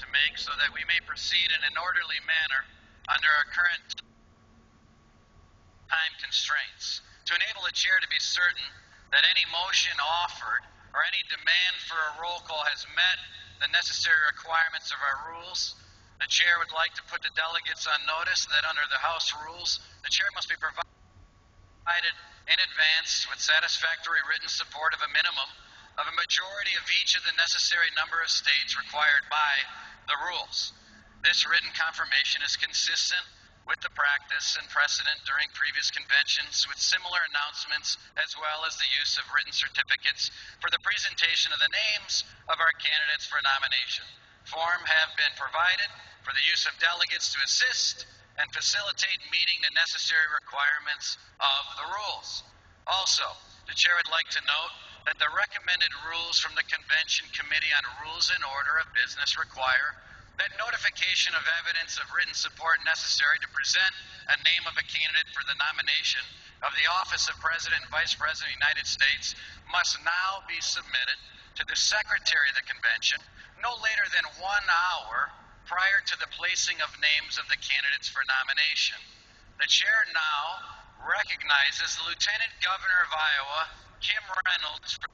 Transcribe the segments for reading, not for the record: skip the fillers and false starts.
to make so that we may proceed in an orderly manner under our current time constraints. To enable the chair to be certain that any motion offered or any demand for a roll call has met the necessary requirements of our rules, the chair would like to put the delegates on notice that under the House rules, the chair must be provided in advance with satisfactory written support of a minimum of a majority of each of the necessary number of states required by the rules. This written confirmation is consistent with the practice and precedent during previous conventions with similar announcements, as well as the use of written certificates for the presentation of the names of our candidates for nomination. Form have been provided for the use of delegates to assist and facilitate meeting the necessary requirements of the rules. Also, the chair would like to note that the recommended rules from the Convention Committee on Rules and Order of Business require that notification of evidence of written support necessary to present a name of a candidate for the nomination of the office of President and Vice President of the United States must now be submitted to the Secretary of the Convention no later than 1 hour prior to the placing of names of the candidates for nomination. The chair now recognizes the Lieutenant Governor of Iowa, Kim Reynolds, for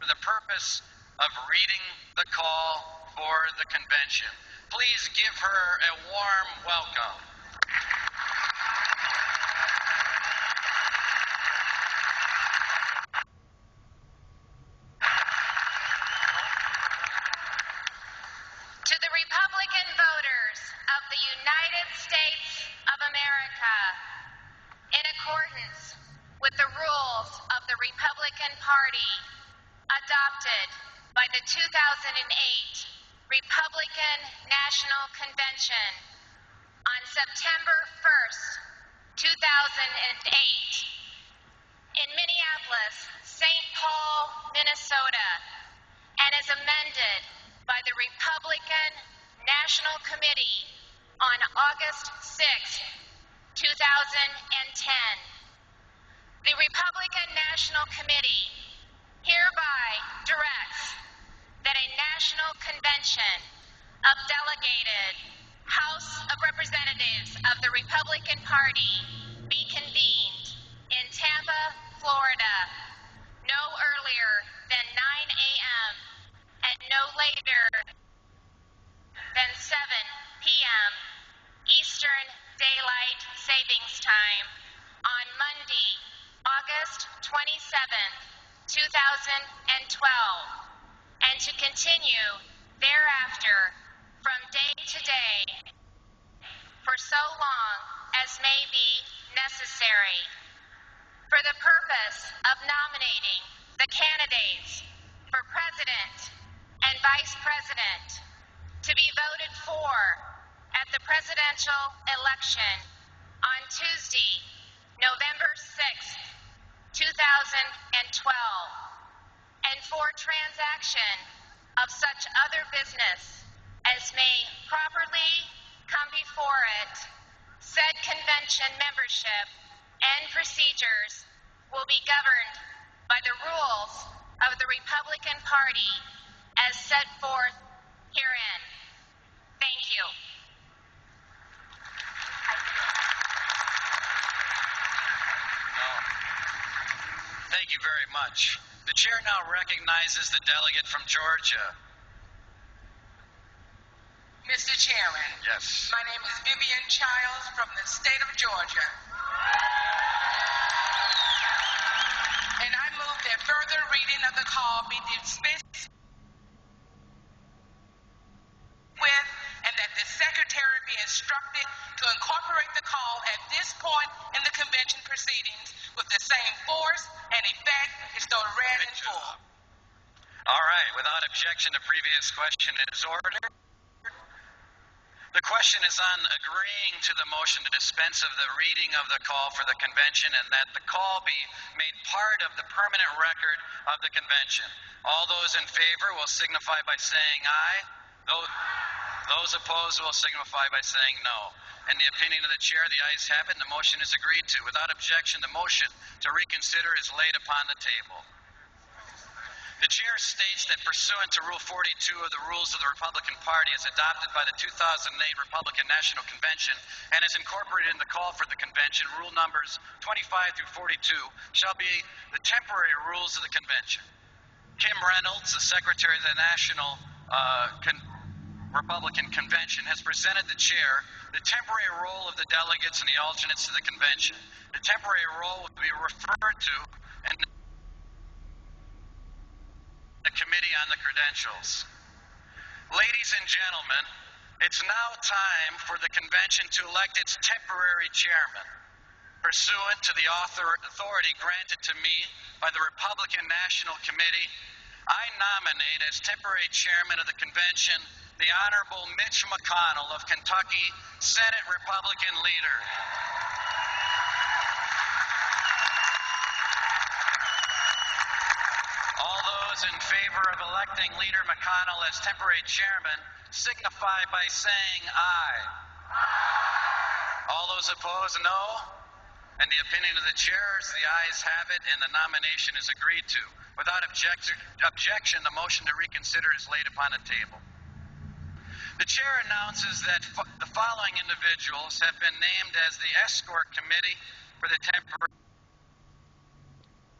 the purpose of reading the call for the convention. Please give her a warm welcome. To the Republican voters of the United States of America, in accordance with the rules of the Republican Party adopted by the 2008 Republican National Convention on September 1st, 2008, in Minneapolis, St. Paul, Minnesota, and as amended by the Republican National Committee on August 6, 2010. The Republican National Committee hereby directs that a national convention of delegated House of Representatives of the Republican Party be convened in Tampa, Florida, no earlier than 9 a.m. and no later than 7 p.m. Eastern Daylight Savings Time on Monday, August 27th, 2012, and to continue thereafter from day to day for so long as may be necessary for the purpose of nominating the candidates for President and Vice President to be voted for at the presidential election on Tuesday, November 6th, 2012, and for transaction of such other business as may properly come before it, said convention membership and procedures will be governed by the rules of the Republican Party as set forth herein. Thank you. Thank you very much. The chair now recognizes the delegate from Georgia. Mr. Chairman. Yes. My name is Vivian Childs from the state of Georgia. And I move that further reading of the call be dispensed with, and that the secretary be instructed to incorporate the call at this point in the convention proceedings with the same force and effect as though read in full. All right. Without objection, the previous question is ordered. The question is on agreeing to the motion to dispense of the reading of the call for the convention and that the call be made part of the permanent record of the convention. All those in favor will signify by saying aye. Those opposed will signify by saying no. In the opinion of the chair, the ayes have it, and the motion is agreed to. Without objection, the motion to reconsider is laid upon the table. The chair states that pursuant to Rule 42 of the Rules of the Republican Party as adopted by the 2008 Republican National Convention and is incorporated in the call for the convention, rule numbers 25 through 42 shall be the temporary rules of the convention. Kim Reynolds, the Secretary of the National Republican Convention, has presented the chair the temporary role of the delegates and the alternates to the convention. The temporary role will be referred to in the Committee on the Credentials. Ladies and gentlemen, it's now time for the convention to elect its temporary chairman. Pursuant to the authority granted to me by the Republican National Committee, I nominate as temporary chairman of the convention the Honorable Mitch McConnell of Kentucky, Senate Republican leader. All those in favor of electing Leader McConnell as temporary chairman signify by saying aye. All those opposed, no. And the opinion of the chair is the ayes have it, and the nomination is agreed to. Without objection, the motion to reconsider is laid upon the table. The chair announces that the following individuals have been named as the escort committee for the temporary